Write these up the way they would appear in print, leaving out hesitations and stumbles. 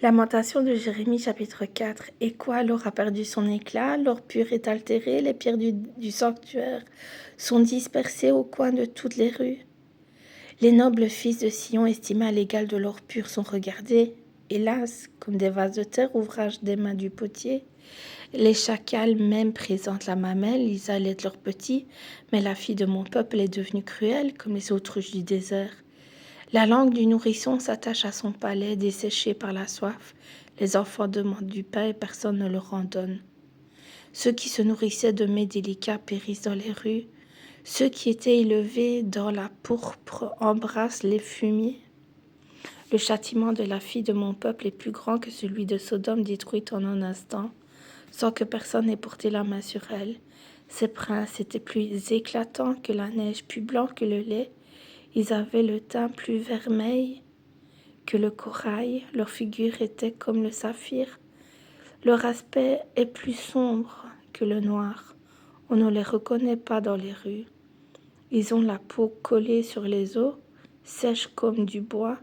Lamentation de Jérémie chapitre 4. Et quoi, l'or a perdu son éclat, l'or pur est altéré, les pierres du sanctuaire sont dispersées au coin de toutes les rues. Les nobles fils de Sion, estimés à l'égal de l'or pur, sont regardés, hélas, comme des vases de terre, ouvrage des mains du potier. Les chacals même présentent la mamelle, ils allaitent leurs petits, mais la fille de mon peuple est devenue cruelle, comme les autruches du désert. La langue du nourrisson s'attache à son palais, desséché par la soif. Les enfants demandent du pain et personne ne leur en donne. Ceux qui se nourrissaient de mets délicats périssent dans les rues. Ceux qui étaient élevés dans la pourpre embrassent les fumiers. Le châtiment de la fille de mon peuple est plus grand que celui de Sodome, détruite en un instant, sans que personne ait porté la main sur elle. Ses princes étaient plus éclatants que la neige, plus blancs que le lait. Ils avaient le teint plus vermeil que le corail, leur figure était comme le saphir. Leur aspect est plus sombre que le noir. On ne les reconnaît pas dans les rues. Ils ont la peau collée sur les os, sèche comme du bois.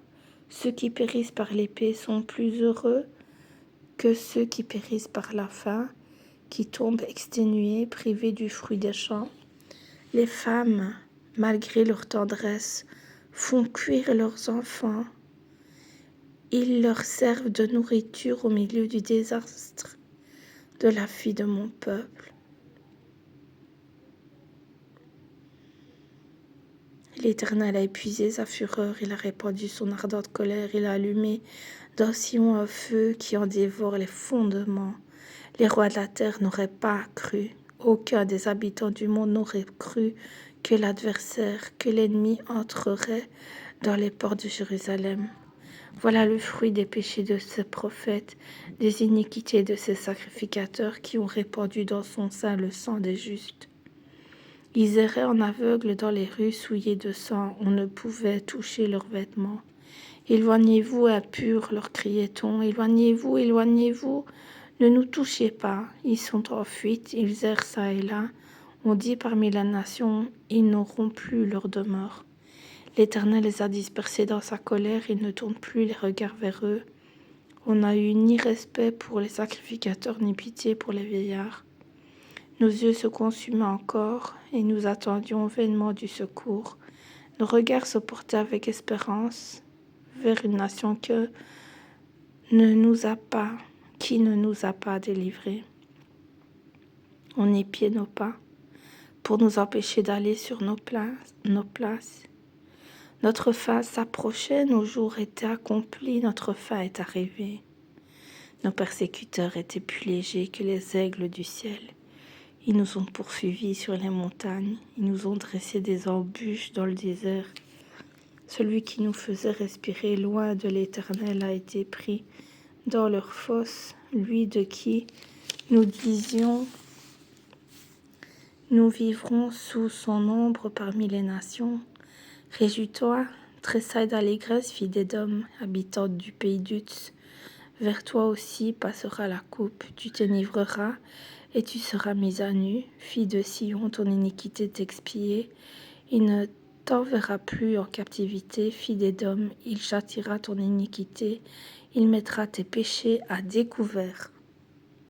Ceux qui périssent par l'épée sont plus heureux que ceux qui périssent par la faim, qui tombent exténués, privés du fruit des champs. Les femmes, malgré leur tendresse, font cuire leurs enfants. Ils leur servent de nourriture au milieu du désastre de la fille de mon peuple. L'Éternel a épuisé sa fureur, il a répandu son ardente colère, il a allumé dans Sion un feu qui en dévore les fondements. Les rois de la terre n'auraient pas cru, aucun des habitants du monde n'aurait cru que l'adversaire, que l'ennemi entrerait dans les portes de Jérusalem. Voilà le fruit des péchés de ce prophète, des iniquités de ces sacrificateurs qui ont répandu dans son sein le sang des justes. Ils erraient en aveugles dans les rues souillées de sang, on ne pouvait toucher leurs vêtements. Éloignez-vous, impurs, leur criait-on, éloignez-vous, éloignez-vous, ne nous touchez pas. Ils sont en fuite, ils errent çà et là. On dit parmi les nations, ils n'auront plus leur demeure. L'Éternel les a dispersés dans sa colère, il ne tourne plus les regards vers eux. On n'a eu ni respect pour les sacrificateurs, ni pitié pour les vieillards. Nos yeux se consumaient encore, et nous attendions vainement du secours. Nos regards se portaient avec espérance vers une nation qui ne nous a pas délivrés. On épiait nos pas pour nous empêcher d'aller sur nos places. Notre fin s'approchait, nos jours étaient accomplis, notre fin est arrivée. Nos persécuteurs étaient plus légers que les aigles du ciel. Ils nous ont poursuivis sur les montagnes, ils nous ont dressé des embûches dans le désert. Celui qui nous faisait respirer loin de l'Éternel a été pris dans leur fosse, lui de qui nous disions « Nous vivrons sous son ombre parmi les nations ». Réjouis-toi, tressaille d'allégresse, fille d'Édom, habitante du pays d'Utz. Vers toi aussi passera la coupe, tu t'enivreras et tu seras mise à nu. Fille de Sion, ton iniquité est expiée. Il ne t'enverra plus en captivité, fille d'Édom, il châtira ton iniquité, il mettra tes péchés à découvert.